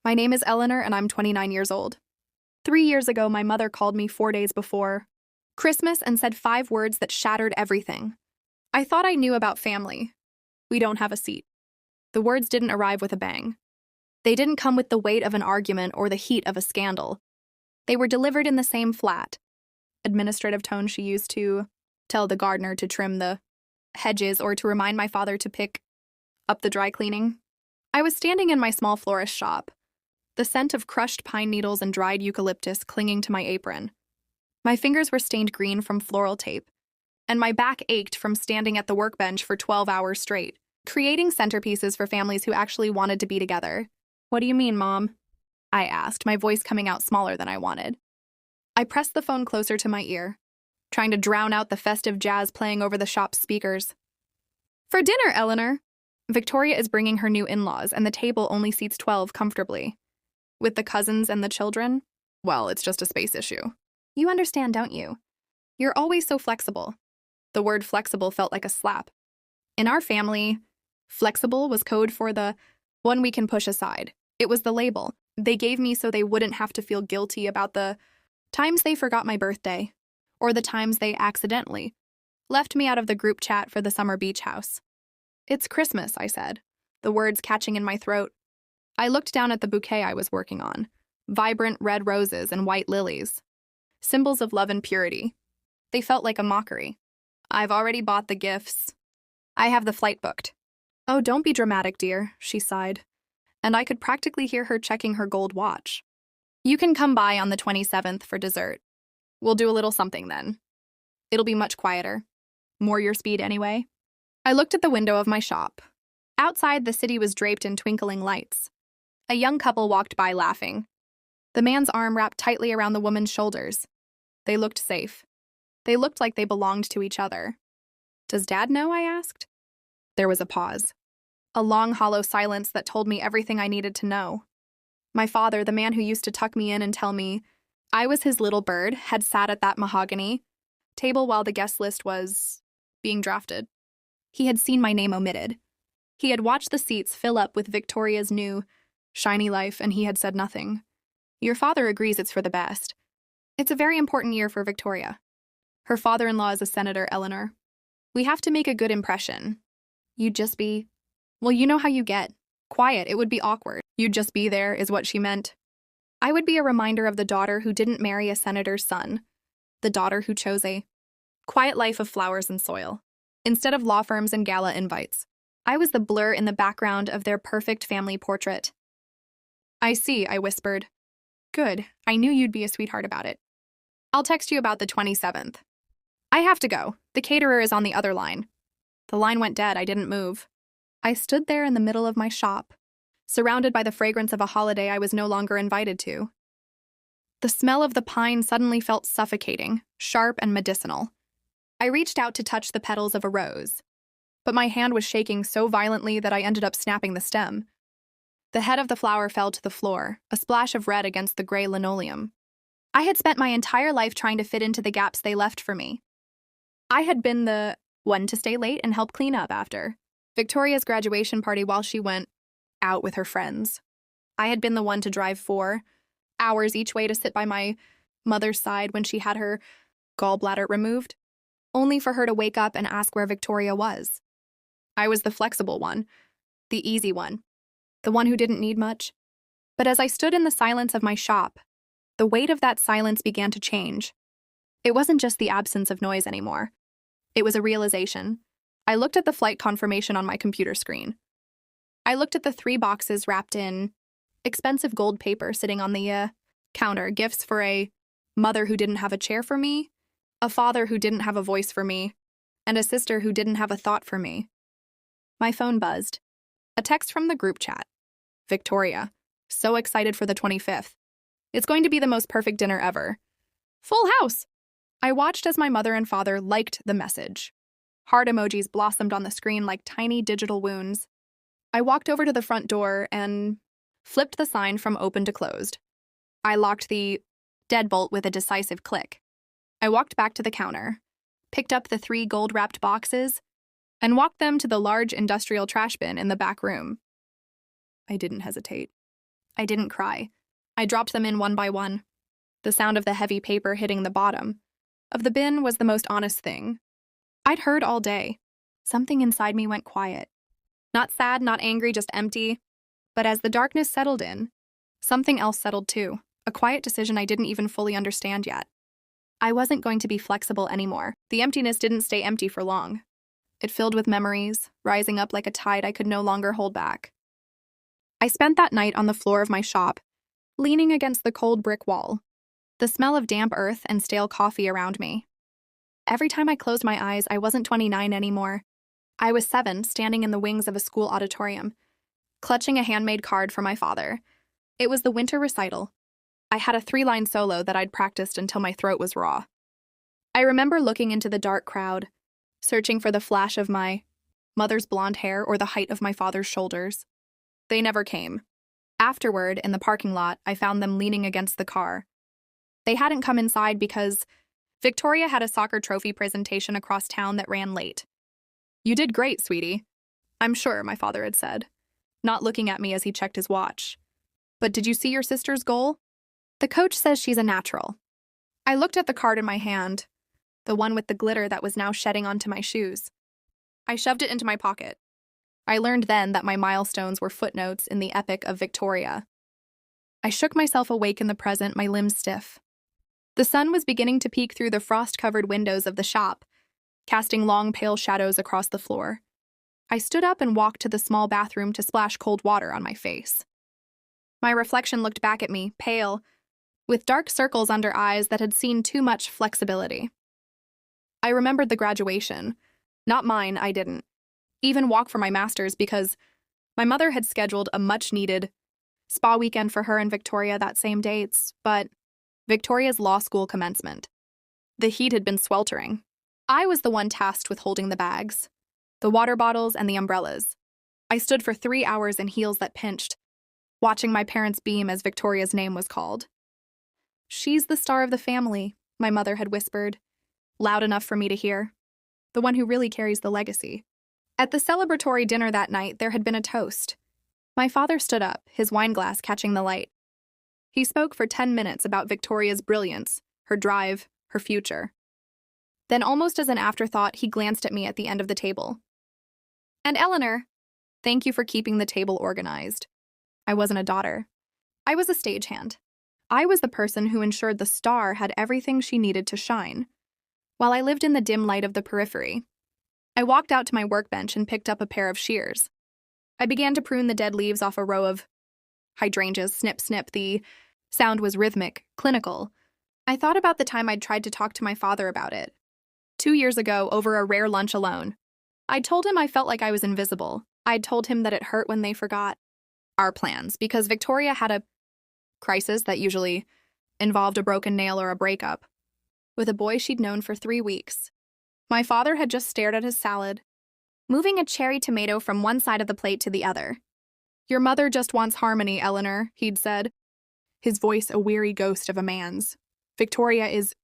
My name is Eleanor and I'm 29 years old. 3 years ago, my mother called me 4 days before Christmas and said 5 words that shattered everything. I thought I knew about family. We don't have a seat. The words didn't arrive with a bang. They didn't come with the weight of an argument or the heat of a scandal. They were delivered in the same flat, administrative tone she used to tell the gardener to trim the hedges or to remind my father to pick up the dry cleaning. I was standing in my small florist shop, the scent of crushed pine needles and dried eucalyptus clinging to my apron. My fingers were stained green from floral tape, and my back ached from standing at the workbench for 12 hours straight, creating centerpieces for families who actually wanted to be together. "What do you mean, Mom?" I asked, my voice coming out smaller than I wanted. I pressed the phone closer to my ear, trying to drown out the festive jazz playing over the shop's speakers. "For dinner, Eleanor." Victoria is bringing her new in-laws, and the table only seats 12 comfortably. With the cousins and the children, well, it's just a space issue. You understand, don't you? You're always so flexible. The word flexible felt like a slap. In our family, flexible was code for the one we can push aside. It was the label they gave me so they wouldn't have to feel guilty about the times they forgot my birthday, or the times they accidentally left me out of the group chat for the summer beach house. "It's Christmas," I said, the words catching in my throat. I looked down at the bouquet I was working on, vibrant red roses and white lilies, symbols of love and purity. They felt like a mockery. "I've already bought the gifts. I have the flight booked." "Oh, don't be dramatic, dear," she sighed, and I could practically hear her checking her gold watch. "You can come by on the 27th for dessert. We'll do a little something then. It'll be much quieter. More your speed anyway." I looked at the window of my shop. Outside, the city was draped in twinkling lights. A young couple walked by laughing, the man's arm wrapped tightly around the woman's shoulders. They looked safe. They looked like they belonged to each other. "Does Dad know?" I asked. There was a pause. A long, hollow silence that told me everything I needed to know. My father, the man who used to tuck me in and tell me I was his little bird, had sat at that mahogany table while the guest list was being drafted. He had seen my name omitted. He had watched the seats fill up with Victoria's new, shiny life, and he had said nothing. "Your father agrees it's for the best. It's a very important year for Victoria. Her father-in-law is a senator, Eleanor. We have to make a good impression. You'd just be, well, you know how you get. Quiet, it would be awkward. You'd just be there, is what she meant. I would be a reminder of the daughter who didn't marry a senator's son, the daughter who chose a quiet life of flowers and soil, instead of law firms and gala invites. I was the blur in the background of their perfect family portrait." "I see," I whispered. "Good, I knew you'd be a sweetheart about it. I'll text you about the 27th. I have to go. The caterer is on the other line." The line went dead. I didn't move. I stood there in the middle of my shop, surrounded by the fragrance of a holiday I was no longer invited to. The smell of the pine suddenly felt suffocating, sharp and medicinal. I reached out to touch the petals of a rose, but my hand was shaking so violently that I ended up snapping the stem. The head of the flower fell to the floor, a splash of red against the gray linoleum. I had spent my entire life trying to fit into the gaps they left for me. I had been the one to stay late and help clean up after Victoria's graduation party while she went out with her friends. I had been the one to drive 4 hours each way to sit by my mother's side when she had her gallbladder removed, only for her to wake up and ask where Victoria was. I was the flexible one, the easy one, the one who didn't need much. But as I stood in the silence of my shop, the weight of that silence began to change. It wasn't just the absence of noise anymore. It was a realization. I looked at the flight confirmation on my computer screen. I looked at the 3 boxes wrapped in expensive gold paper sitting on the counter, gifts for a mother who didn't have a chair for me, a father who didn't have a voice for me, and a sister who didn't have a thought for me. My phone buzzed. A text from the group chat. "Victoria, so excited for the 25th. It's going to be the most perfect dinner ever. Full house." I watched as my mother and father liked the message. Heart emojis blossomed on the screen like tiny digital wounds. I walked over to the front door and flipped the sign from open to closed. I locked the deadbolt with a decisive click. I walked back to the counter, picked up the 3 gold-wrapped boxes, and walked them to the large industrial trash bin in the back room. I didn't hesitate. I didn't cry. I dropped them in one by one. The sound of the heavy paper hitting the bottom of the bin was the most honest thing I'd heard all day. Something inside me went quiet. Not sad, not angry, just empty. But as the darkness settled in, something else settled too. A quiet decision I didn't even fully understand yet. I wasn't going to be flexible anymore. The emptiness didn't stay empty for long. It filled with memories, rising up like a tide I could no longer hold back. I spent that night on the floor of my shop, leaning against the cold brick wall, the smell of damp earth and stale coffee around me. Every time I closed my eyes, I wasn't 29 anymore. I was 7, standing in the wings of a school auditorium, clutching a handmade card for my father. It was the winter recital. I had a 3-line solo that I'd practiced until my throat was raw. I remember looking into the dark crowd, searching for the flash of my mother's blonde hair or the height of my father's shoulders. They never came. Afterward, in the parking lot, I found them leaning against the car. They hadn't come inside because Victoria had a soccer trophy presentation across town that ran late. "You did great, sweetie," I'm sure my father had said, not looking at me as he checked his watch. "But did you see your sister's goal? The coach says she's a natural." I looked at the card in my hand, the one with the glitter that was now shedding onto my shoes. I shoved it into my pocket. I learned then that my milestones were footnotes in the epic of Victoria. I shook myself awake in the present, my limbs stiff. The sun was beginning to peek through the frost-covered windows of the shop, casting long, pale shadows across the floor. I stood up and walked to the small bathroom to splash cold water on my face. My reflection looked back at me, pale, with dark circles under eyes that had seen too much flexibility. I remembered the graduation. Not mine, I didn't even walk for my master's because my mother had scheduled a much-needed spa weekend for her and Victoria that same dates, but Victoria's law school commencement. The heat had been sweltering. I was the one tasked with holding the bags, the water bottles, and the umbrellas. I stood for 3 hours in heels that pinched, watching my parents beam as Victoria's name was called. "She's the star of the family," my mother had whispered, loud enough for me to hear. "The one who really carries the legacy." At the celebratory dinner that night, there had been a toast. My father stood up, his wineglass catching the light. He spoke for 10 minutes about Victoria's brilliance, her drive, her future. Then, almost as an afterthought, he glanced at me at the end of the table. "And Eleanor, thank you for keeping the table organized." I wasn't a daughter. I was a stagehand. I was the person who ensured the star had everything she needed to shine, while I lived in the dim light of the periphery. I walked out to my workbench and picked up a pair of shears. I began to prune the dead leaves off a row of hydrangeas. Snip, snip. The sound was rhythmic, clinical. I thought about the time I'd tried to talk to my father about it. 2 years ago, over a rare lunch alone. I'd told him I felt like I was invisible. I'd told him that it hurt when they forgot our plans, because Victoria had a crisis that usually involved a broken nail or a breakup with a boy she'd known for 3 weeks. My father had just stared at his salad, moving a cherry tomato from one side of the plate to the other. "Your mother just wants harmony, Eleanor," he'd said, his voice a weary ghost of a man's. "Victoria is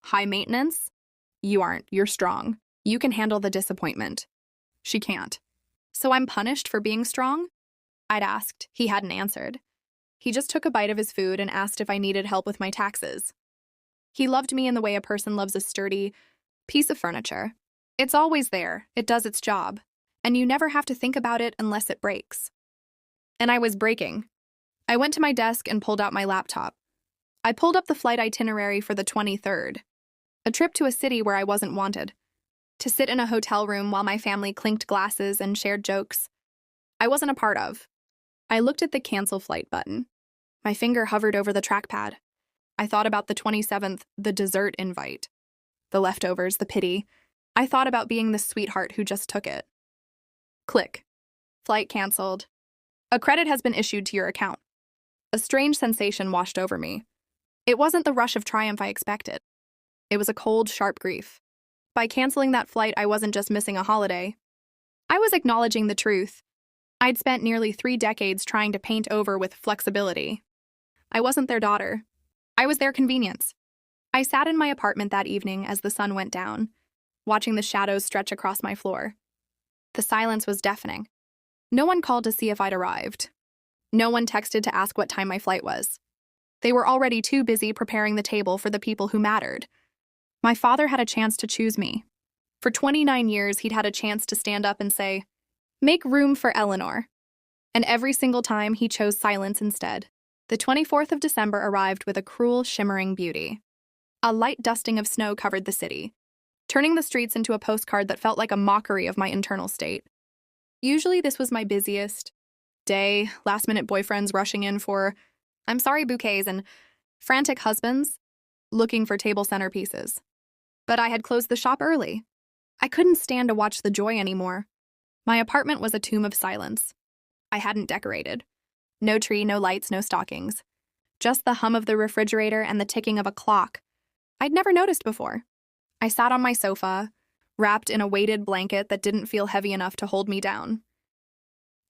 high maintenance? You aren't. You're strong. You can handle the disappointment. She can't." "So I'm punished for being strong?" I'd asked. He hadn't answered. He just took a bite of his food and asked if I needed help with my taxes. He loved me in the way a person loves a sturdy piece of furniture. It's always there, it does its job, and you never have to think about it unless it breaks. And I was breaking. I went to my desk and pulled out my laptop. I pulled up the flight itinerary for the 23rd, a trip to a city where I wasn't wanted, to sit in a hotel room while my family clinked glasses and shared jokes I wasn't a part of. I looked at the cancel flight button. My finger hovered over the trackpad. I thought about the 27th, the dessert invite. The leftovers, the pity. I thought about being the sweetheart who just took it. Click. Flight canceled. A credit has been issued to your account. A strange sensation washed over me. It wasn't the rush of triumph I expected. It was a cold, sharp grief. By canceling that flight, I wasn't just missing a holiday. I was acknowledging the truth. I'd spent nearly 3 decades trying to paint over with flexibility. I wasn't their daughter. I was their convenience. I sat in my apartment that evening as the sun went down, watching the shadows stretch across my floor. The silence was deafening. No one called to see if I'd arrived. No one texted to ask what time my flight was. They were already too busy preparing the table for the people who mattered. My father had a chance to choose me. For 29 years, he'd had a chance to stand up and say, "Make room for Eleanor." And every single time, he chose silence instead. The 24th of December arrived with a cruel, shimmering beauty. A light dusting of snow covered the city, turning the streets into a postcard that felt like a mockery of my internal state. Usually this was my busiest day, last-minute boyfriends rushing in for, I'm sorry, bouquets, and frantic husbands looking for table centerpieces. But I had closed the shop early. I couldn't stand to watch the joy anymore. My apartment was a tomb of silence. I hadn't decorated. No tree, no lights, no stockings. Just the hum of the refrigerator and the ticking of a clock I'd never noticed before. I sat on my sofa, wrapped in a weighted blanket that didn't feel heavy enough to hold me down.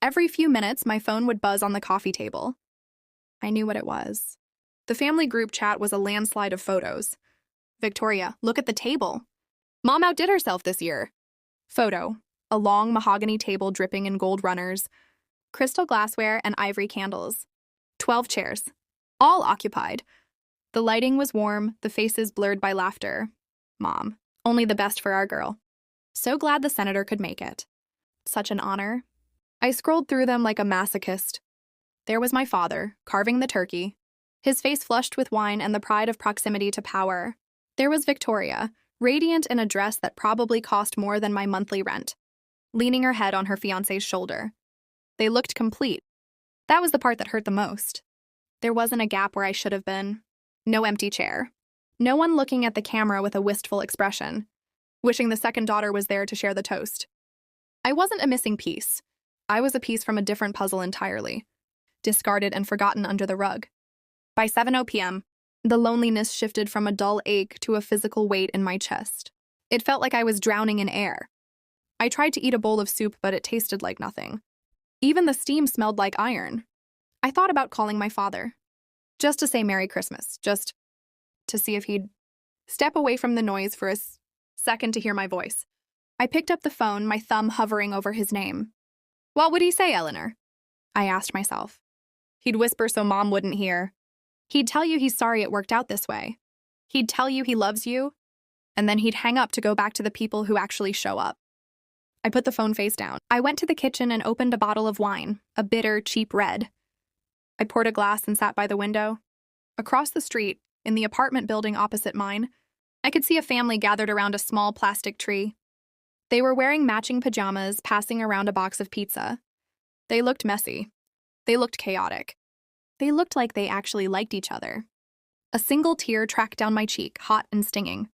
Every few minutes, my phone would buzz on the coffee table. I knew what it was. The family group chat was a landslide of photos. "Victoria, look at the table. Mom outdid herself this year." Photo: a long mahogany table dripping in gold runners, crystal glassware, and ivory candles. 12 chairs, all occupied. The lighting was warm, the faces blurred by laughter. Mom, only the best for our girl. So glad the senator could make it. Such an honor. I scrolled through them like a masochist. There was my father, carving the turkey, his face flushed with wine and the pride of proximity to power. There was Victoria, radiant in a dress that probably cost more than my monthly rent, leaning her head on her fiancé's shoulder. They looked complete. That was the part that hurt the most. There wasn't a gap where I should have been. No empty chair. No one looking at the camera with a wistful expression, wishing the second daughter was there to share the toast. I wasn't a missing piece. I was a piece from a different puzzle entirely, discarded and forgotten under the rug. By 7:00 p.m., the loneliness shifted from a dull ache to a physical weight in my chest. It felt like I was drowning in air. I tried to eat a bowl of soup, but it tasted like nothing. Even the steam smelled like iron. I thought about calling my father, just to say Merry Christmas, just to see if he'd step away from the noise for a second to hear my voice. I picked up the phone, my thumb hovering over his name. "What would he say, Eleanor?" I asked myself. He'd whisper so Mom wouldn't hear. He'd tell you he's sorry it worked out this way. He'd tell you he loves you, and then he'd hang up to go back to the people who actually show up. I put the phone face down. I went to the kitchen and opened a bottle of wine, a bitter, cheap red. I poured a glass and sat by the window. Across the street, in the apartment building opposite mine, I could see a family gathered around a small plastic tree. They were wearing matching pajamas, passing around a box of pizza. They looked messy. They looked chaotic. They looked like they actually liked each other. A single tear tracked down my cheek, hot and stinging.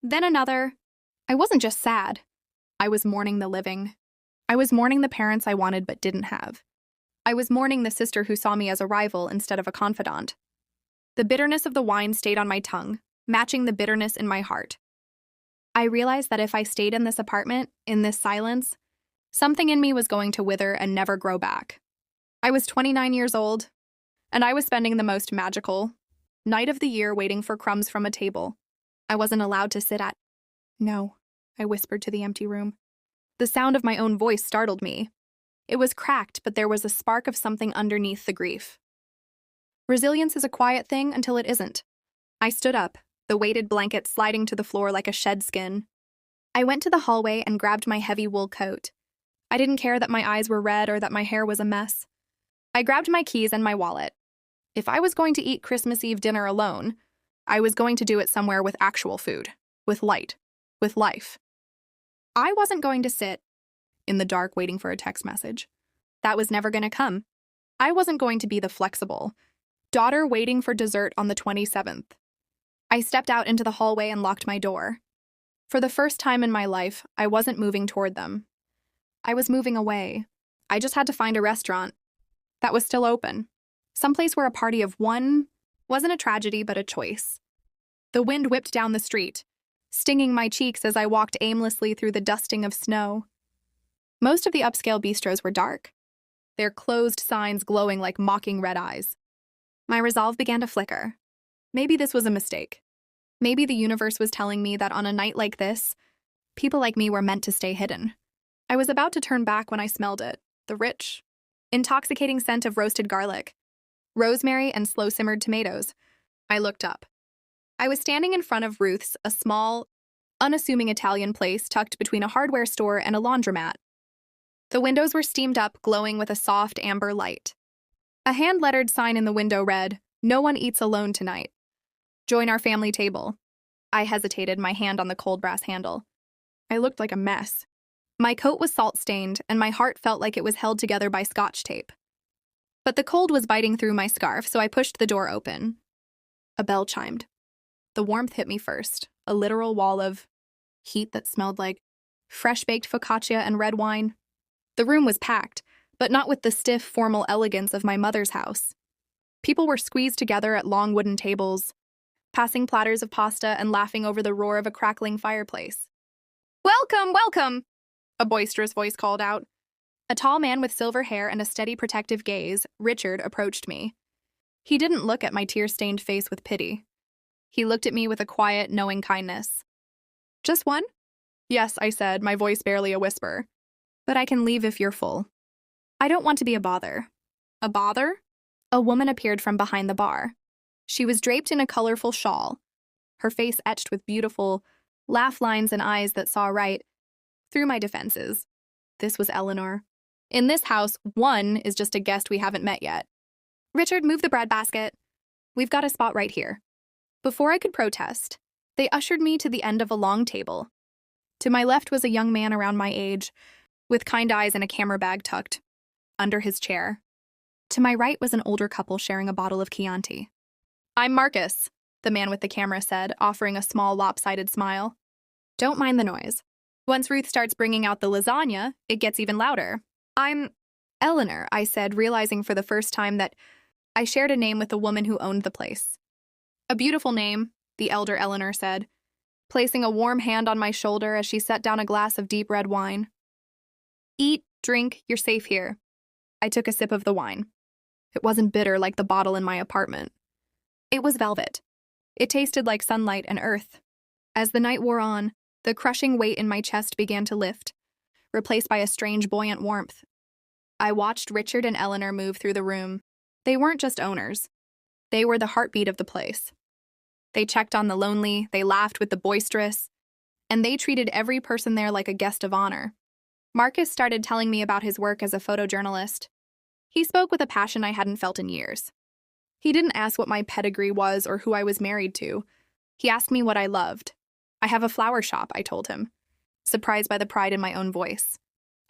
Then another. I wasn't just sad. I was mourning the living. I was mourning the parents I wanted but didn't have. I was mourning the sister who saw me as a rival instead of a confidant. The bitterness of the wine stayed on my tongue, matching the bitterness in my heart. I realized that if I stayed in this apartment, in this silence, something in me was going to wither and never grow back. I was 29 years old, and I was spending the most magical night of the year waiting for crumbs from a table I wasn't allowed to sit at. "No," I whispered to the empty room. The sound of my own voice startled me. It was cracked, but there was a spark of something underneath the grief. Resilience is a quiet thing until it isn't. I stood up, the weighted blanket sliding to the floor like a shed skin. I went to the hallway and grabbed my heavy wool coat. I didn't care that my eyes were red or that my hair was a mess. I grabbed my keys and my wallet. If I was going to eat Christmas Eve dinner alone, I was going to do it somewhere with actual food, with light, with life. I wasn't going to sit in the dark waiting for a text message. That was never going to come. I wasn't going to be the flexible daughter waiting for dessert on the 27th. I stepped out into the hallway and locked my door. For the first time in my life, I wasn't moving toward them. I was moving away. I just had to find a restaurant that was still open. Someplace where a party of one wasn't a tragedy but a choice. The wind whipped down the street, stinging my cheeks as I walked aimlessly through the dusting of snow. Most of the upscale bistros were dark, their closed signs glowing like mocking red eyes. My resolve began to flicker. Maybe this was a mistake. Maybe the universe was telling me that on a night like this, people like me were meant to stay hidden. I was about to turn back when I smelled it, the rich, intoxicating scent of roasted garlic, rosemary, and slow-simmered tomatoes. I looked up. I was standing in front of Ruth's, a small, unassuming Italian place tucked between a hardware store and a laundromat. The windows were steamed up, glowing with a soft amber light. A hand-lettered sign in the window read, "No one eats alone tonight. Join our family table." I hesitated, my hand on the cold brass handle. I looked like a mess. My coat was salt-stained, and my heart felt like it was held together by Scotch tape. But the cold was biting through my scarf, so I pushed the door open. A bell chimed. The warmth hit me first, a literal wall of heat that smelled like fresh-baked focaccia and red wine. The room was packed, but not with the stiff, formal elegance of my mother's house. People were squeezed together at long wooden tables, passing platters of pasta and laughing over the roar of a crackling fireplace. "Welcome, welcome!" a boisterous voice called out. A tall man with silver hair and a steady, protective gaze, Richard, approached me. He didn't look at my tear-stained face with pity. He looked at me with a quiet, knowing kindness. "Just one?" "Yes," I said, my voice barely a whisper. "But I can leave if you're full." "I don't want to be a bother." "A bother?" A woman appeared from behind the bar. She was draped in a colorful shawl, her face etched with beautiful laugh lines and eyes that saw right through my defenses. This was Eleanor. In this house, one is just a guest we haven't met yet. "Richard, move the bread basket. We've got a spot right here." Before I could protest, they ushered me to the end of a long table. To my left was a young man around my age, with kind eyes and a camera bag tucked under his chair. To my right was an older couple sharing a bottle of Chianti. "I'm Marcus," the man with the camera said, offering a small lopsided smile. "Don't mind the noise. Once Ruth starts bringing out the lasagna, it gets even louder." "I'm Eleanor," I said, realizing for the first time that I shared a name with the woman who owned the place. "A beautiful name," the elder Eleanor said, placing a warm hand on my shoulder as she set down a glass of deep red wine. "Eat, drink, you're safe here." I took a sip of the wine. It wasn't bitter like the bottle in my apartment. It was velvet. It tasted like sunlight and earth. As the night wore on, the crushing weight in my chest began to lift, replaced by a strange buoyant warmth. I watched Richard and Eleanor move through the room. They weren't just owners. They were the heartbeat of the place. They checked on the lonely, they laughed with the boisterous, and they treated every person there like a guest of honor. Marcus started telling me about his work as a photojournalist. He spoke with a passion I hadn't felt in years. He didn't ask what my pedigree was or who I was married to. He asked me what I loved. "I have a flower shop," I told him, surprised by the pride in my own voice.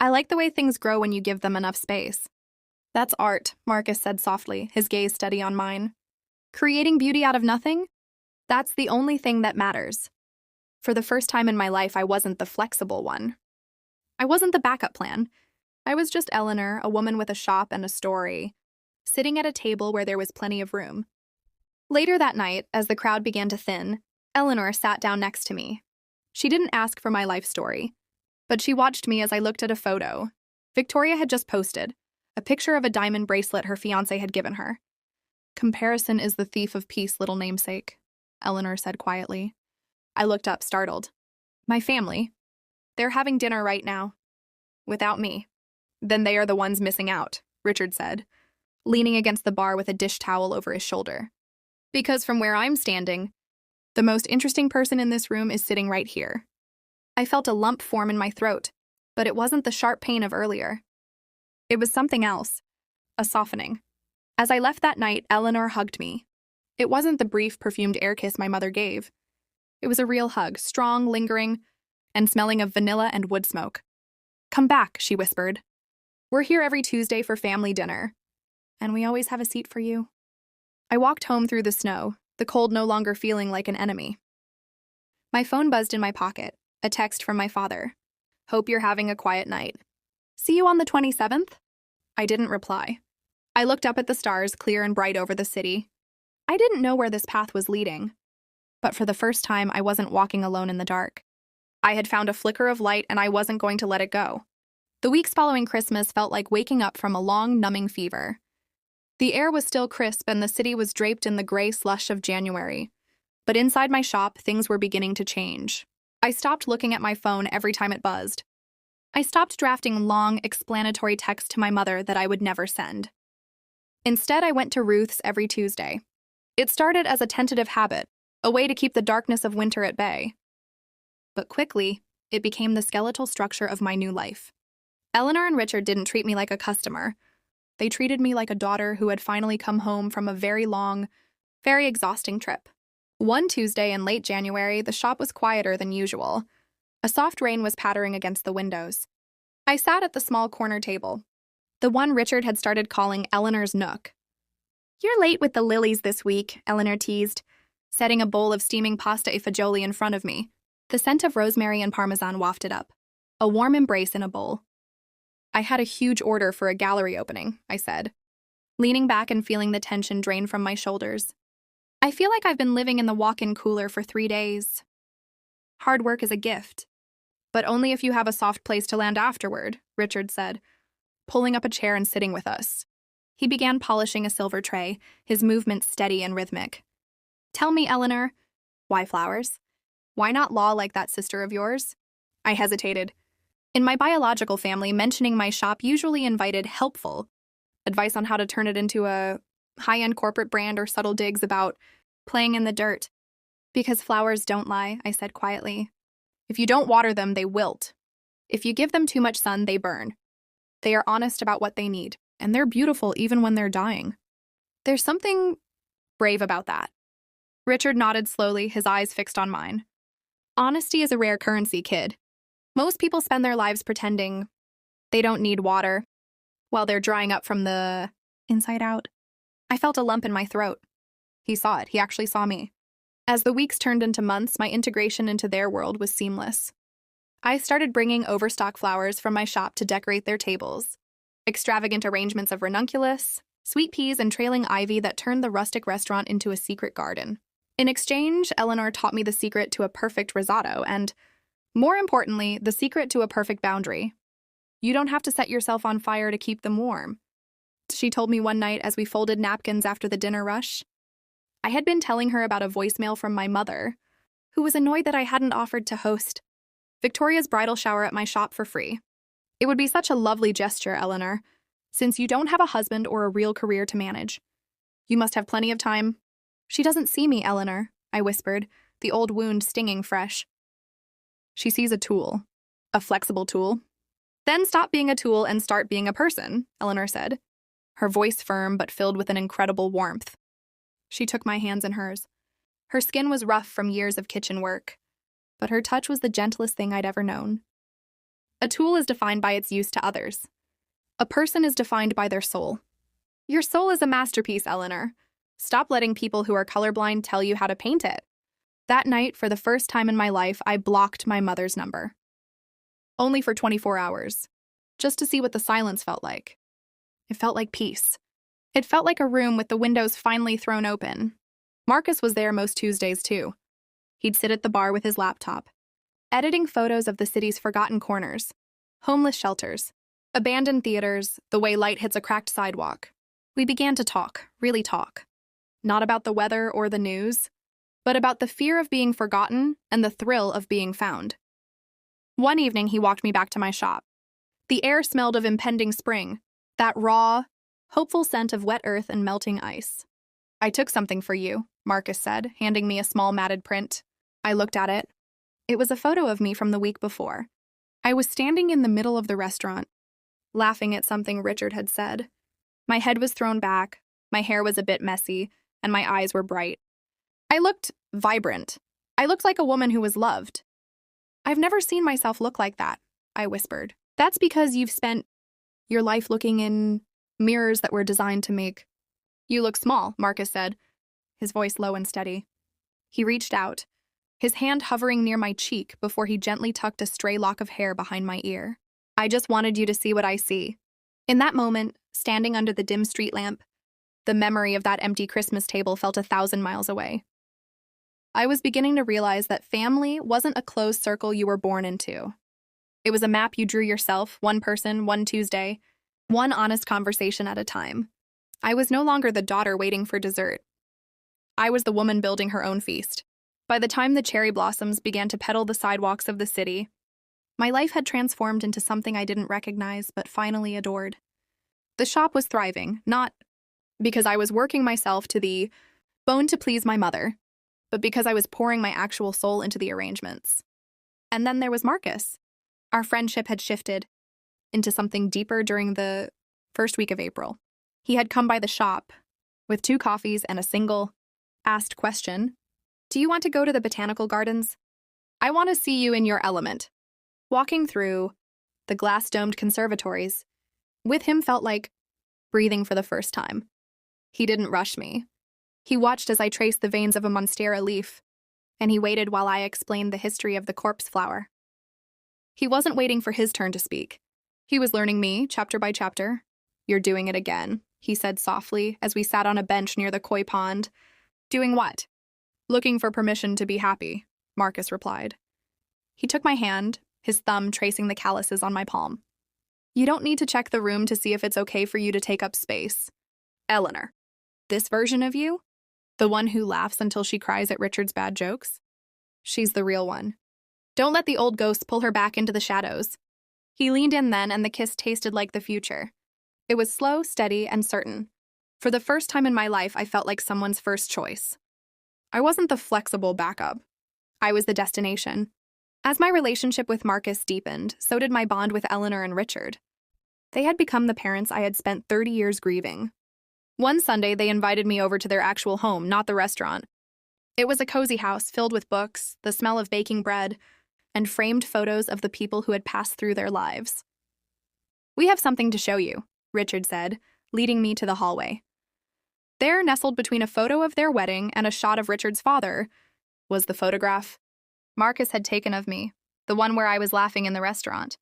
"I like the way things grow when you give them enough space." "That's art," Marcus said softly, his gaze steady on mine. "Creating beauty out of nothing? That's the only thing that matters." For the first time in my life, I wasn't the flexible one. I wasn't the backup plan. I was just Eleanor, a woman with a shop and a story, sitting at a table where there was plenty of room. Later that night, as the crowd began to thin, Eleanor sat down next to me. She didn't ask for my life story, but she watched me as I looked at a photo Victoria had just posted, a picture of a diamond bracelet her fiancé had given her. "Comparison is the thief of peace, little namesake," Eleanor said quietly. I looked up, startled. "My family. They're having dinner right now. Without me." "Then they are the ones missing out," Richard said, leaning against the bar with a dish towel over his shoulder. "Because from where I'm standing, the most interesting person in this room is sitting right here." I felt a lump form in my throat, but it wasn't the sharp pain of earlier. It was something else, a softening. As I left that night, Eleanor hugged me. It wasn't the brief, perfumed air kiss my mother gave. It was a real hug, strong, lingering, and smelling of vanilla and wood smoke. "Come back," she whispered. "We're here every Tuesday for family dinner, and we always have a seat for you." I walked home through the snow, the cold no longer feeling like an enemy. My phone buzzed in my pocket, a text from my father. "Hope you're having a quiet night. See you on the 27th? I didn't reply. I looked up at the stars, clear and bright over the city. I didn't know where this path was leading, but for the first time, I wasn't walking alone in the dark. I had found a flicker of light, and I wasn't going to let it go. The weeks following Christmas felt like waking up from a long, numbing fever. The air was still crisp, and the city was draped in the gray slush of January. But inside my shop, things were beginning to change. I stopped looking at my phone every time it buzzed. I stopped drafting long, explanatory texts to my mother that I would never send. Instead, I went to Ruth's every Tuesday. It started as a tentative habit, a way to keep the darkness of winter at bay. But quickly, it became the skeletal structure of my new life. Eleanor and Richard didn't treat me like a customer. They treated me like a daughter who had finally come home from a very long, very exhausting trip. One Tuesday in late January, the shop was quieter than usual. A soft rain was pattering against the windows. I sat at the small corner table, the one Richard had started calling Eleanor's nook. "You're late with the lilies this week," Eleanor teased, setting a bowl of steaming pasta e fagioli in front of me. The scent of rosemary and parmesan wafted up, a warm embrace in a bowl. "I had a huge order for a gallery opening," I said, leaning back and feeling the tension drain from my shoulders. "I feel like I've been living in the walk-in cooler for 3 days. Hard work is a gift, but only if you have a soft place to land afterward," Richard said, pulling up a chair and sitting with us. He began polishing a silver tray, his movements steady and rhythmic. "Tell me, Eleanor, why flowers? Why not law like that sister of yours?" I hesitated. In my biological family, mentioning my shop usually invited helpful advice on how to turn it into a high-end corporate brand or subtle digs about playing in the dirt. "Because flowers don't lie," I said quietly. "If you don't water them, they wilt. If you give them too much sun, they burn. They are honest about what they need, and they're beautiful even when they're dying. There's something brave about that." Richard nodded slowly, his eyes fixed on mine. "Honesty is a rare currency, kid. Most people spend their lives pretending they don't need water while they're drying up from the inside out." I felt a lump in my throat. He saw it. He actually saw me. As the weeks turned into months, my integration into their world was seamless. I started bringing overstock flowers from my shop to decorate their tables, extravagant arrangements of ranunculus, sweet peas, and trailing ivy that turned the rustic restaurant into a secret garden. In exchange, Eleanor taught me the secret to a perfect risotto and, more importantly, the secret to a perfect boundary. You don't have to set yourself on fire to keep them warm, she told me one night as we folded napkins after the dinner rush. I had been telling her about a voicemail from my mother, who was annoyed that I hadn't offered to host Victoria's bridal shower at my shop for free. "It would be such a lovely gesture, Eleanor, since you don't have a husband or a real career to manage. You must have plenty of time." "She doesn't see me, Eleanor," I whispered, the old wound stinging fresh. "She sees a tool. A flexible tool. Then stop being a tool and start being a person," Eleanor said, her voice firm but filled with an incredible warmth. She took my hands in hers. Her skin was rough from years of kitchen work, but her touch was the gentlest thing I'd ever known. A tool is defined by its use to others. A person is defined by their soul. Your soul is a masterpiece, Eleanor. Stop letting people who are colorblind tell you how to paint it. That night, for the first time in my life, I blocked my mother's number. Only for 24 hours, just to see what the silence felt like. It felt like peace. It felt like a room with the windows finally thrown open. Marcus was there most Tuesdays, too. He'd sit at the bar with his laptop, editing photos of the city's forgotten corners, homeless shelters, abandoned theaters, the way light hits a cracked sidewalk. We began to talk, really talk. Not about the weather or the news, but about the fear of being forgotten and the thrill of being found. One evening, he walked me back to my shop. The air smelled of impending spring, that raw, hopeful scent of wet earth and melting ice. "I took something for you," Marcus said, handing me a small matted print. I looked at it. It was a photo of me from the week before. I was standing in the middle of the restaurant, laughing at something Richard had said. My head was thrown back, my hair was a bit messy, and my eyes were bright. I looked vibrant. I looked like a woman who was loved. "I've never seen myself look like that," I whispered. "That's because you've spent your life looking in mirrors that were designed to make you look small," Marcus said, his voice low and steady. He reached out, his hand hovering near my cheek before he gently tucked a stray lock of hair behind my ear. "I just wanted you to see what I see." In that moment, standing under the dim street lamp, the memory of that empty Christmas table felt 1,000 miles away. I was beginning to realize that family wasn't a closed circle you were born into. It was a map you drew yourself, one person, one Tuesday, one honest conversation at a time. I was no longer the daughter waiting for dessert. I was the woman building her own feast. By the time the cherry blossoms began to petal the sidewalks of the city, My life had transformed into something I didn't recognize but finally adored. The shop was thriving, not because I was working myself to the bone to please my mother, but because I was pouring my actual soul into the arrangements. And then there was Marcus. Our friendship had shifted into something deeper during the first week of April. He had come by the shop with 2 coffees and a single asked question. Do you want to go to the botanical gardens? I want to see you in your element. Walking through the glass-domed conservatories with him felt like breathing for the first time. He didn't rush me. He watched as I traced the veins of a monstera leaf, and he waited while I explained the history of the corpse flower. He wasn't waiting for his turn to speak. He was learning me, chapter by chapter. You're doing it again, he said softly as we sat on a bench near the koi pond. Doing what? Looking for permission to be happy, Marcus replied. He took my hand, his thumb tracing the calluses on my palm. You don't need to check the room to see if it's okay for you to take up space. Eleanor, this version of you? The one who laughs until she cries at Richard's bad jokes? She's the real one. Don't let the old ghost pull her back into the shadows. He leaned in then, and the kiss tasted like the future. It was slow, steady, and certain. For the first time in my life, I felt like someone's first choice. I wasn't the flexible backup. I was the destination. As my relationship with Marcus deepened, so did my bond with Eleanor and Richard. They had become the parents I had spent 30 years grieving. One Sunday, they invited me over to their actual home, not the restaurant. It was a cozy house filled with books, the smell of baking bread, and framed photos of the people who had passed through their lives. We have something to show you, Richard said, leading me to the hallway. There, nestled between a photo of their wedding and a shot of Richard's father, was the photograph Marcus had taken of me, the one where I was laughing in the restaurant.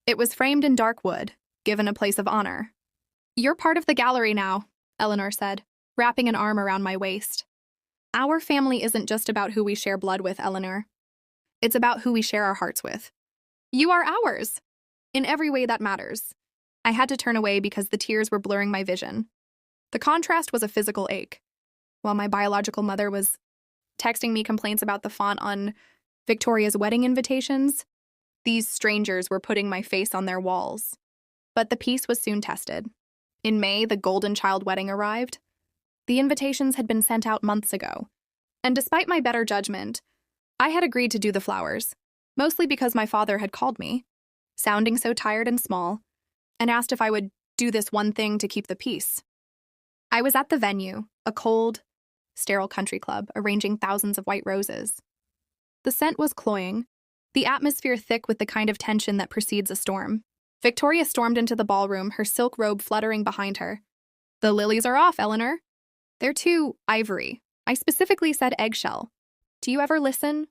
It was framed in dark wood, given a place of honor. You're part of the gallery now, Eleanor said, wrapping an arm around my waist. Our family isn't just about who we share blood with, Eleanor. It's about who we share our hearts with. You are ours. In every way that matters. I had to turn away because the tears were blurring my vision. The contrast was a physical ache. While my biological mother was texting me complaints about the font on Victoria's wedding invitations, these strangers were putting my face on their walls. But the peace was soon tested. In May, the golden child wedding arrived. The invitations had been sent out months ago, and despite my better judgment, I had agreed to do the flowers, mostly because my father had called me, sounding so tired and small, and asked if I would do this one thing to keep the peace. I was at the venue, a cold, sterile country club, arranging thousands of white roses. The scent was cloying, the atmosphere thick with the kind of tension that precedes a storm. Victoria stormed into the ballroom, her silk robe fluttering behind her. The lilies are off, Eleanor. They're too ivory. I specifically said eggshell. Do you ever listen?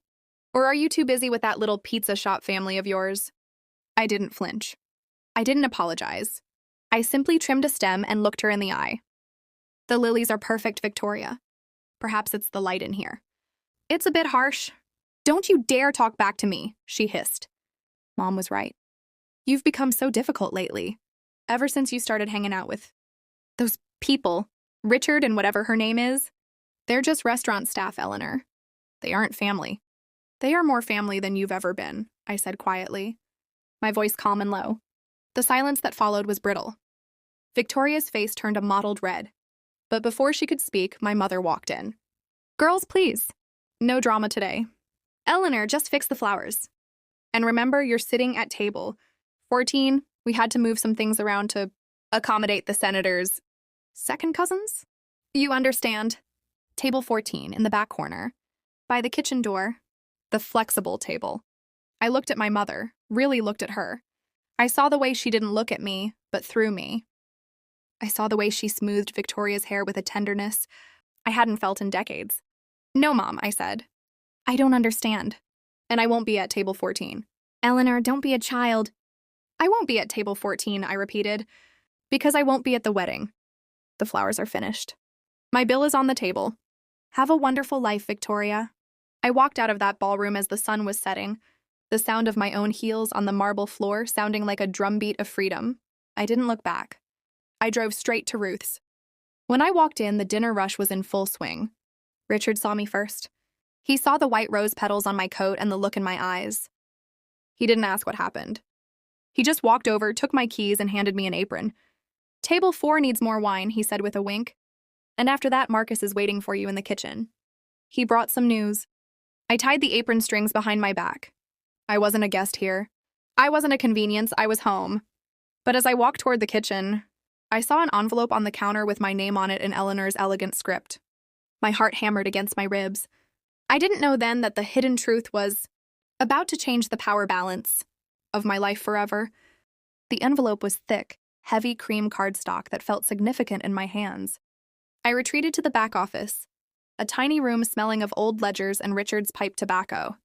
Or are you too busy with that little pizza shop family of yours? I didn't flinch. I didn't apologize. I simply trimmed a stem and looked her in the eye. The lilies are perfect, Victoria. Perhaps it's the light in here. It's a bit harsh. Don't you dare talk back to me, she hissed. Mom was right. You've become so difficult lately. Ever since you started hanging out with those people, Richard and whatever her name is. They're just restaurant staff, Eleanor. They aren't family. They are more family than you've ever been, I said quietly, my voice calm and low. The silence that followed was brittle. Victoria's face turned a mottled red. But before she could speak, my mother walked in. Girls, please. No drama today. Eleanor, just fix the flowers. And remember, you're sitting at table 14. We had to move some things around to accommodate the senator's second cousins? You understand. Table 14, in the back corner. By the kitchen door. The flexible table. I looked at my mother, really looked at her. I saw the way she didn't look at me, but through me. I saw the way she smoothed Victoria's hair with a tenderness I hadn't felt in decades. No, Mom, I said. I don't understand. And I won't be at table 14. Eleanor, don't be a child. I won't be at table 14, I repeated, because I won't be at the wedding. The flowers are finished. My bill is on the table. Have a wonderful life, Victoria. I walked out of that ballroom as the sun was setting, the sound of my own heels on the marble floor sounding like a drumbeat of freedom. I didn't look back. I drove straight to Ruth's. When I walked in, the dinner rush was in full swing. Richard saw me first. He saw the white rose petals on my coat and the look in my eyes. He didn't ask what happened. He just walked over, took my keys, and handed me an apron. "Table 4 needs more wine," he said with a wink. "And after that, Marcus is waiting for you in the kitchen." He brought some news. I tied the apron strings behind my back. I wasn't a guest here. I wasn't a convenience, I was home. But as I walked toward the kitchen, I saw an envelope on the counter with my name on it in Eleanor's elegant script. My heart hammered against my ribs. I didn't know then that the hidden truth was about to change the power balance of my life forever. The envelope was thick, heavy cream cardstock that felt significant in my hands. I retreated to the back office, a tiny room smelling of old ledgers and Richard's pipe tobacco.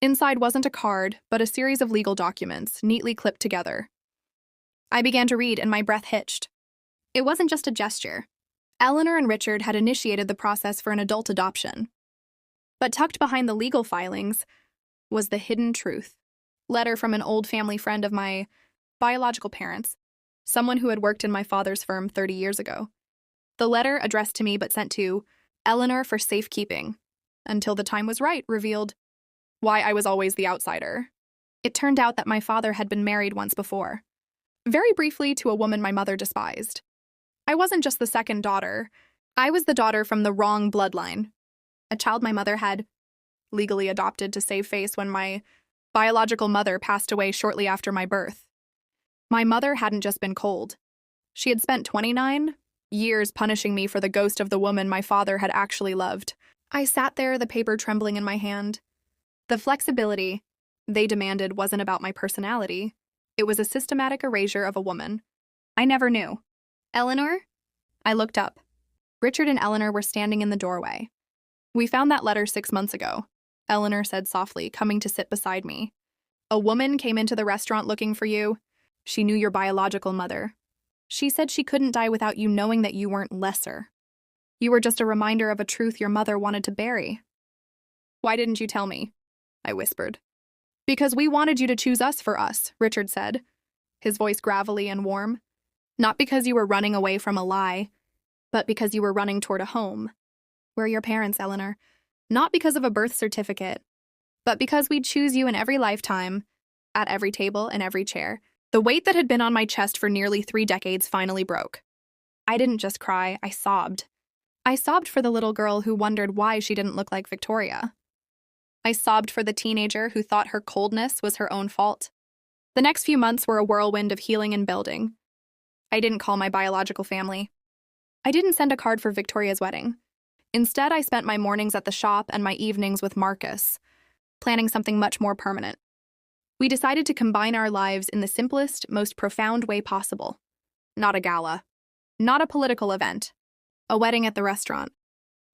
Inside wasn't a card, but a series of legal documents, neatly clipped together. I began to read, and my breath hitched. It wasn't just a gesture. Eleanor and Richard had initiated the process for an adult adoption. But tucked behind the legal filings was the hidden truth. Letter from an old family friend of my biological parents, someone who had worked in my father's firm 30 years ago. The letter, addressed to me but sent to Eleanor for safekeeping, until the time was right, revealed why I was always the outsider. It turned out that my father had been married once before, very briefly to a woman my mother despised. I wasn't just the second daughter. I was the daughter from the wrong bloodline, a child my mother had legally adopted to save face when my biological mother passed away shortly after my birth. My mother hadn't just been cold. She had spent 29 years punishing me for the ghost of the woman my father had actually loved. I sat there, the paper trembling in my hand. The flexibility they demanded wasn't about my personality. It was a systematic erasure of a woman I never knew. "Eleanor?" I looked up. Richard and Eleanor were standing in the doorway. "We found that letter 6 months ago," Eleanor said softly, coming to sit beside me. "A woman came into the restaurant looking for you. She knew your biological mother. She said she couldn't die without you knowing that you weren't lesser. You were just a reminder of a truth your mother wanted to bury." "Why didn't you tell me?" I whispered. "Because we wanted you to choose us for us," Richard said, his voice gravelly and warm. "Not because you were running away from a lie, but because you were running toward a home. We're your parents, Eleanor. Not because of a birth certificate, but because we'd choose you in every lifetime, at every table and every chair." The weight that had been on my chest for nearly 3 decades finally broke. I didn't just cry, I sobbed. I sobbed for the little girl who wondered why she didn't look like Victoria. I sobbed for the teenager who thought her coldness was her own fault. The next few months were a whirlwind of healing and building. I didn't call my biological family. I didn't send a card for Victoria's wedding. Instead, I spent my mornings at the shop and my evenings with Marcus, planning something much more permanent. We decided to combine our lives in the simplest, most profound way possible. Not a gala. Not a political event. A wedding at the restaurant.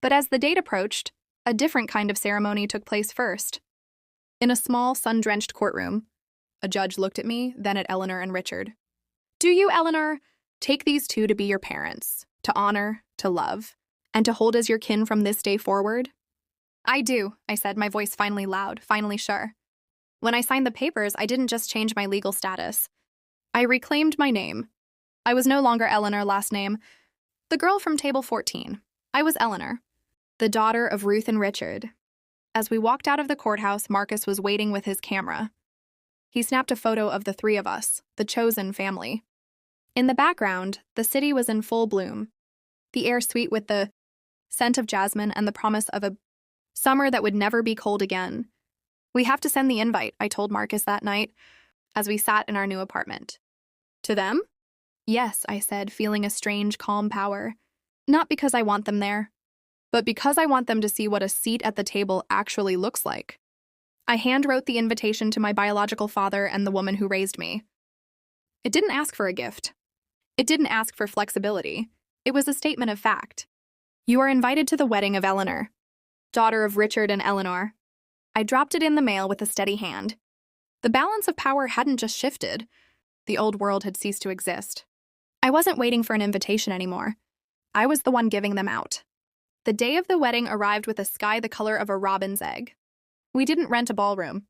But as the date approached, a different kind of ceremony took place first. In a small, sun-drenched courtroom, a judge looked at me, then at Eleanor and Richard. "Do you, Eleanor, take these two to be your parents, to honor, to love, and to hold as your kin from this day forward?" "I do," I said, my voice finally loud, finally sure. When I signed the papers, I didn't just change my legal status. I reclaimed my name. I was no longer Eleanor, last name. The girl from table 14. I was Eleanor, the daughter of Ruth and Richard. As we walked out of the courthouse, Marcus was waiting with his camera. He snapped a photo of the 3 of us, the chosen family. In the background, the city was in full bloom, the air sweet with the scent of jasmine and the promise of a summer that would never be cold again. "We have to send the invite," I told Marcus that night, as we sat in our new apartment. "To them?" "Yes," I said, feeling a strange, calm power. "Not because I want them there, but because I want them to see what a seat at the table actually looks like." I handwrote the invitation to my biological father and the woman who raised me. It didn't ask for a gift. It didn't ask for flexibility. It was a statement of fact. "You are invited to the wedding of Eleanor, daughter of Richard and Eleanor." I dropped it in the mail with a steady hand. The balance of power hadn't just shifted. The old world had ceased to exist. I wasn't waiting for an invitation anymore. I was the one giving them out. The day of the wedding arrived with a sky the color of a robin's egg. We didn't rent a ballroom.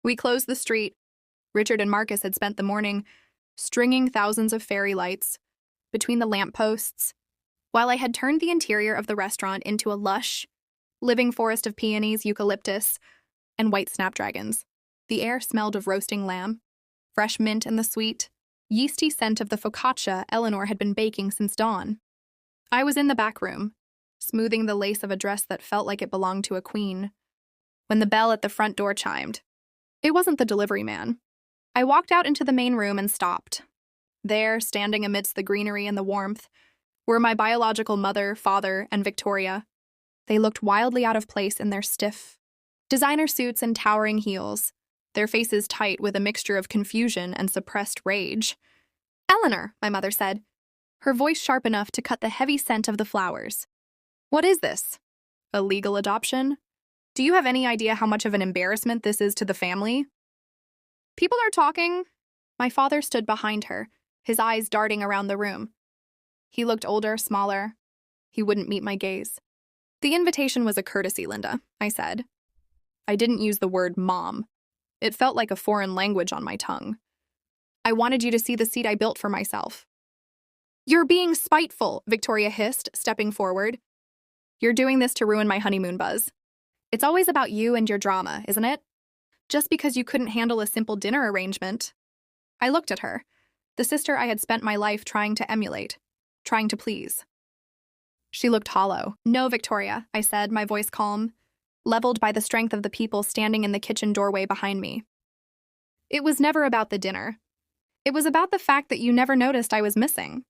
We closed the street. Richard and Marcus had spent the morning stringing thousands of fairy lights between the lampposts, while I had turned the interior of the restaurant into a lush, living forest of peonies, eucalyptus, and white snapdragons. The air smelled of roasting lamb, fresh mint and the sweet, yeasty scent of the focaccia Eleanor had been baking since dawn. I was in the back room, smoothing the lace of a dress that felt like it belonged to a queen, when the bell at the front door chimed. It wasn't the delivery man. I walked out into the main room and stopped. There, standing amidst the greenery and the warmth, were my biological mother, father, and Victoria. They looked wildly out of place in their stiff designer suits and towering heels, their faces tight with a mixture of confusion and suppressed rage. "Eleanor," my mother said, her voice sharp enough to cut the heavy scent of the flowers. "What is this? A legal adoption? Do you have any idea how much of an embarrassment this is to the family?" "People are talking." My father stood behind her, his eyes darting around the room. He looked older, smaller. He wouldn't meet my gaze. "The invitation was a courtesy, Linda," I said. I didn't use the word mom. It felt like a foreign language on my tongue. "I wanted you to see the seat I built for myself." "You're being spiteful," Victoria hissed, stepping forward. "You're doing this to ruin my honeymoon buzz. It's always about you and your drama, isn't it? Just because you couldn't handle a simple dinner arrangement." I looked at her, the sister I had spent my life trying to emulate, trying to please. She looked hollow. "No, Victoria," I said, my voice calm, leveled by the strength of the people standing in the kitchen doorway behind me. "It was never about the dinner. It was about the fact that you never noticed I was missing."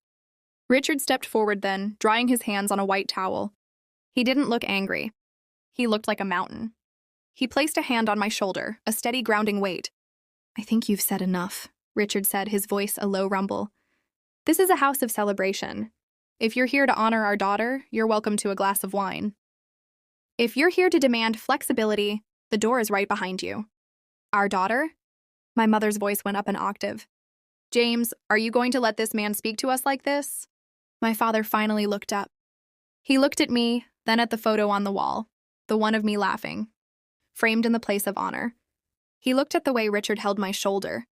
Richard stepped forward then, drying his hands on a white towel. He didn't look angry. He looked like a mountain. He placed a hand on my shoulder, a steady grounding weight. "I think you've said enough," Richard said, his voice a low rumble. "This is a house of celebration. If you're here to honor our daughter, you're welcome to a glass of wine. If you're here to demand flexibility, the door is right behind you." "Our daughter?" My mother's voice went up an octave. "James, are you going to let this man speak to us like this?" My father finally looked up. He looked at me, then at the photo on the wall, the one of me laughing, framed in the place of honor. He looked at the way Richard held my shoulder,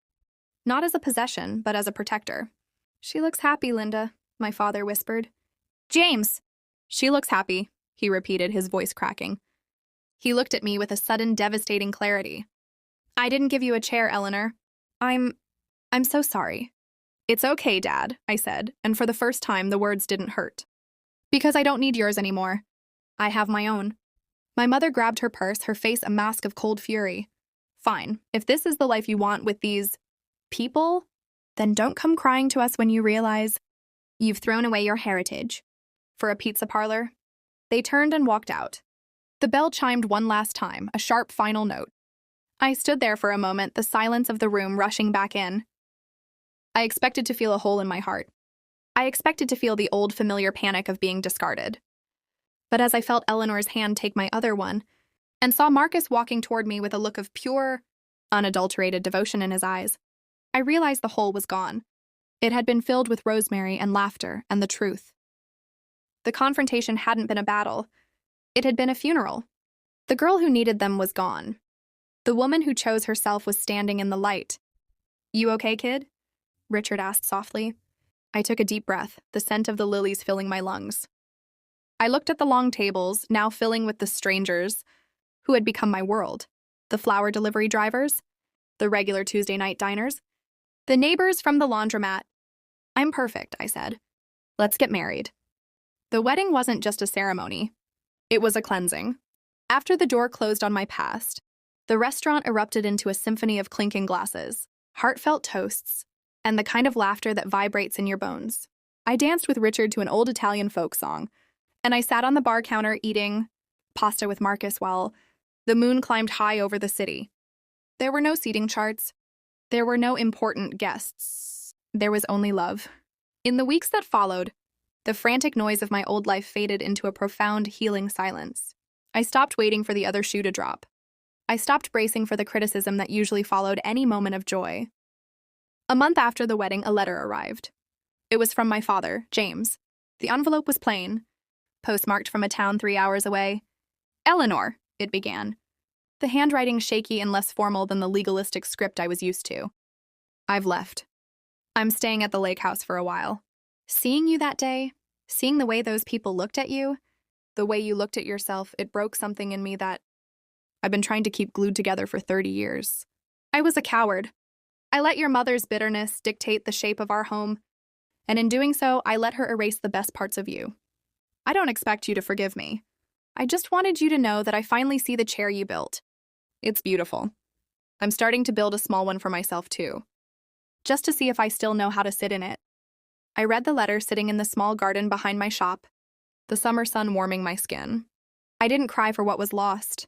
not as a possession, but as a protector. "She looks happy, Linda," my father whispered. "James!" "She looks happy," he repeated, his voice cracking. He looked at me with a sudden, devastating clarity. "I didn't give you a chair, Eleanor. I'm so sorry." "It's okay, Dad," I said, and for the first time the words didn't hurt. "Because I don't need yours anymore. I have my own." My mother grabbed her purse, her face a mask of cold fury. "Fine, if this is the life you want with these people, then don't come crying to us when you realize you've thrown away your heritage for a pizza parlor." They turned and walked out. The bell chimed one last time, a sharp final note. I stood there for a moment, the silence of the room rushing back in. I expected to feel a hole in my heart. I expected to feel the old familiar panic of being discarded. But as I felt Eleanor's hand take my other one, and saw Marcus walking toward me with a look of pure, unadulterated devotion in his eyes, I realized the hole was gone. It had been filled with rosemary and laughter and the truth. The confrontation hadn't been a battle. It had been a funeral. The girl who needed them was gone. The woman who chose herself was standing in the light. "You okay, kid?" Richard asked softly. I took a deep breath, the scent of the lilies filling my lungs. I looked at the long tables, now filling with the strangers who had become my world. The flower delivery drivers, the regular Tuesday night diners, the neighbors from the laundromat. "I'm perfect," I said. "Let's get married." The wedding wasn't just a ceremony. It was a cleansing. After the door closed on my past, the restaurant erupted into a symphony of clinking glasses, heartfelt toasts, and the kind of laughter that vibrates in your bones. I danced with Richard to an old Italian folk song, and I sat on the bar counter eating pasta with Marcus while the moon climbed high over the city. There were no seating charts. There were no important guests. There was only love. In the weeks that followed, the frantic noise of my old life faded into a profound, healing silence. I stopped waiting for the other shoe to drop. I stopped bracing for the criticism that usually followed any moment of joy. A month after the wedding, a letter arrived. It was from my father, James. The envelope was plain, postmarked from a town 3 hours away. "Eleanor," it began, the handwriting shaky and less formal than the legalistic script I was used to. "I've left. I'm staying at the lake house for a while. Seeing you that day, seeing the way those people looked at you, the way you looked at yourself, it broke something in me that I've been trying to keep glued together for 30 years. I was a coward. I let your mother's bitterness dictate the shape of our home, and in doing so, I let her erase the best parts of you. I don't expect you to forgive me. I just wanted you to know that I finally see the chair you built. It's beautiful. I'm starting to build a small one for myself, too, just to see if I still know how to sit in it. I read the letter sitting in the small garden behind my shop, the summer sun warming my skin. I didn't cry for what was lost.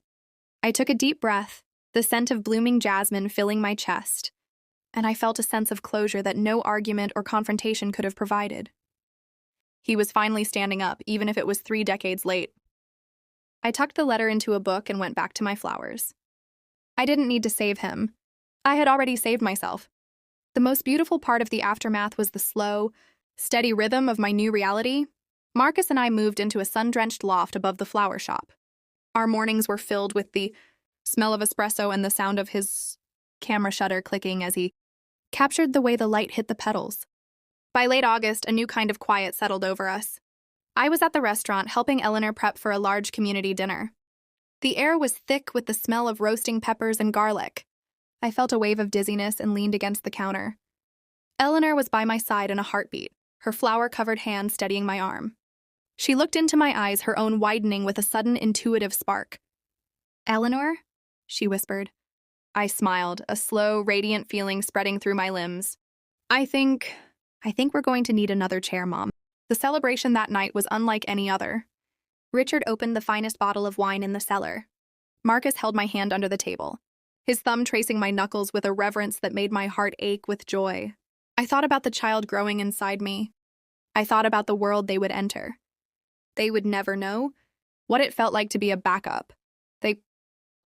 I took a deep breath, the scent of blooming jasmine filling my chest, and I felt a sense of closure that no argument or confrontation could have provided. He was finally standing up, even if it was 3 decades late. I tucked the letter into a book and went back to my flowers. I didn't need to save him. I had already saved myself. The most beautiful part of the aftermath was the slow, steady rhythm of my new reality. Marcus and I moved into a sun-drenched loft above the flower shop. Our mornings were filled with the smell of espresso and the sound of his camera shutter clicking as he captured the way the light hit the petals. By late August, a new kind of quiet settled over us. I was at the restaurant helping Eleanor prep for a large community dinner. The air was thick with the smell of roasting peppers and garlic. I felt a wave of dizziness and leaned against the counter. Eleanor was by my side in a heartbeat, her flower-covered hand steadying my arm. She looked into my eyes, her own widening with a sudden intuitive spark. "Eleanor?" she whispered. I smiled, a slow, radiant feeling spreading through my limbs. I think we're going to need another chair, Mom." The celebration that night was unlike any other. Richard opened the finest bottle of wine in the cellar. Marcus held my hand under the table, his thumb tracing my knuckles with a reverence that made my heart ache with joy. I thought about the child growing inside me. I thought about the world they would enter. They would never know what it felt like to be a backup. They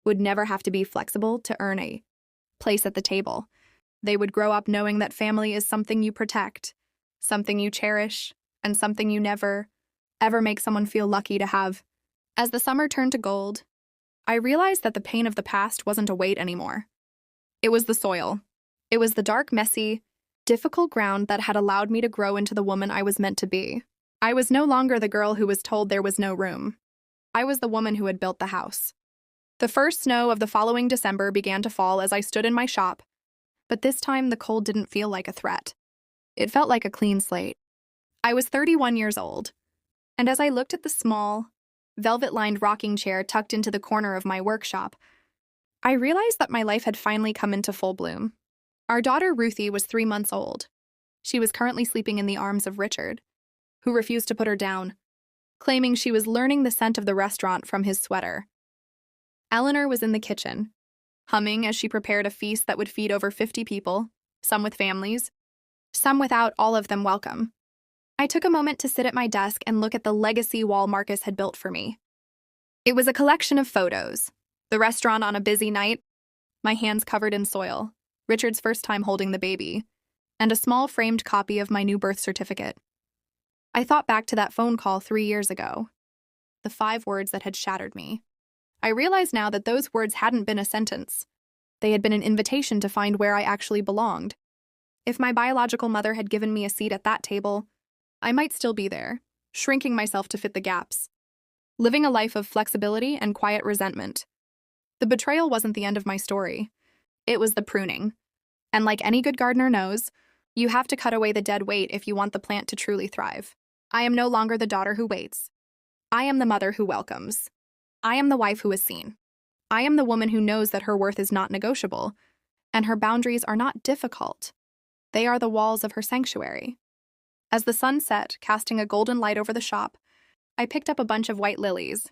would never have to be flexible to earn a place at the table. They would grow up knowing that family is something you protect, something you cherish, and something you never, ever make someone feel lucky to have. As the summer turned to gold, I realized that the pain of the past wasn't a weight anymore. It was the soil. It was the dark, messy, difficult ground that had allowed me to grow into the woman I was meant to be. I was no longer the girl who was told there was no room. I was the woman who had built the house. The first snow of the following December began to fall as I stood in my shop, but this time the cold didn't feel like a threat. It felt like a clean slate. I was 31 years old, and as I looked at the small, velvet-lined rocking chair tucked into the corner of my workshop, I realized that my life had finally come into full bloom. Our daughter Ruthie was 3 months old. She was currently sleeping in the arms of Richard, who refused to put her down, claiming she was learning the scent of the restaurant from his sweater. Eleanor was in the kitchen, humming as she prepared a feast that would feed over 50 people, some with families, some without, all of them welcome. I took a moment to sit at my desk and look at the legacy wall Marcus had built for me. It was a collection of photos, the restaurant on a busy night, my hands covered in soil, Richard's first time holding the baby, and a small framed copy of my new birth certificate. I thought back to that phone call 3 years ago, the 5 words that had shattered me. I realized now that those words hadn't been a sentence. They had been an invitation to find where I actually belonged. If my biological mother had given me a seat at that table, I might still be there, shrinking myself to fit the gaps, living a life of flexibility and quiet resentment. The betrayal wasn't the end of my story. It was the pruning. And like any good gardener knows, you have to cut away the dead weight if you want the plant to truly thrive. I am no longer the daughter who waits. I am the mother who welcomes. I am the wife who is seen. I am the woman who knows that her worth is not negotiable, and her boundaries are not difficult. They are the walls of her sanctuary. As the sun set, casting a golden light over the shop, I picked up a bunch of white lilies.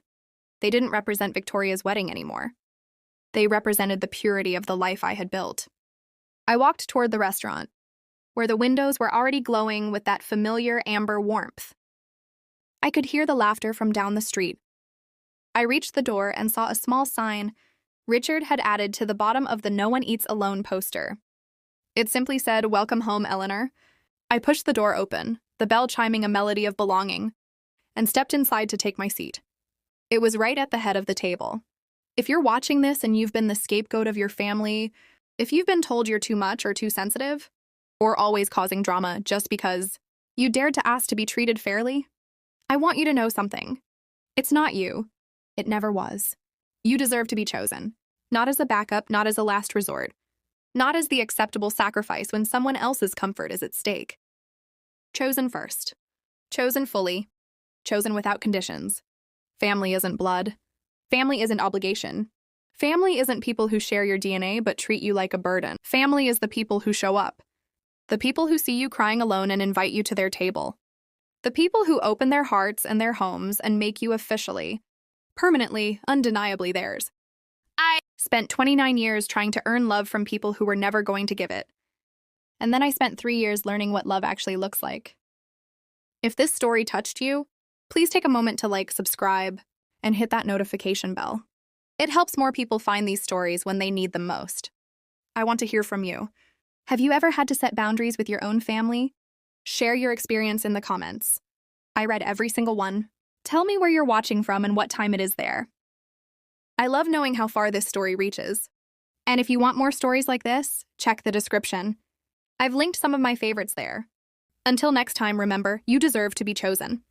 They didn't represent Victoria's wedding anymore. They represented the purity of the life I had built. I walked toward the restaurant, where the windows were already glowing with that familiar amber warmth. I could hear the laughter from down the street. I reached the door and saw a small sign Richard had added to the bottom of the "No One Eats Alone" poster. It simply said, "Welcome home, Eleanor." I pushed the door open, the bell chiming a melody of belonging, and stepped inside to take my seat. It was right at the head of the table. If you're watching this and you've been the scapegoat of your family, if you've been told you're too much or too sensitive, or always causing drama just because you dared to ask to be treated fairly, I want you to know something. It's not you. It never was. You deserve to be chosen. Not as a backup, not as a last resort. not as the acceptable sacrifice when someone else's comfort is at stake. Chosen first. Chosen fully. Chosen without conditions. Family isn't blood. Family isn't obligation. Family isn't people who share your DNA but treat you like a burden. Family is the people who show up. The people who see you crying alone and invite you to their table. The people who open their hearts and their homes and make you officially, permanently, undeniably theirs. I spent 29 years trying to earn love from people who were never going to give it. And then I spent 3 years learning what love actually looks like. If this story touched you, please take a moment to like, subscribe, and hit that notification bell. It helps more people find these stories when they need them most. I want to hear from you. Have you ever had to set boundaries with your own family? Share your experience in the comments. I read every single one. Tell me where you're watching from and what time it is there. I love knowing how far this story reaches. And if you want more stories like this, check the description. I've linked some of my favorites there. Until next time, remember, you deserve to be chosen.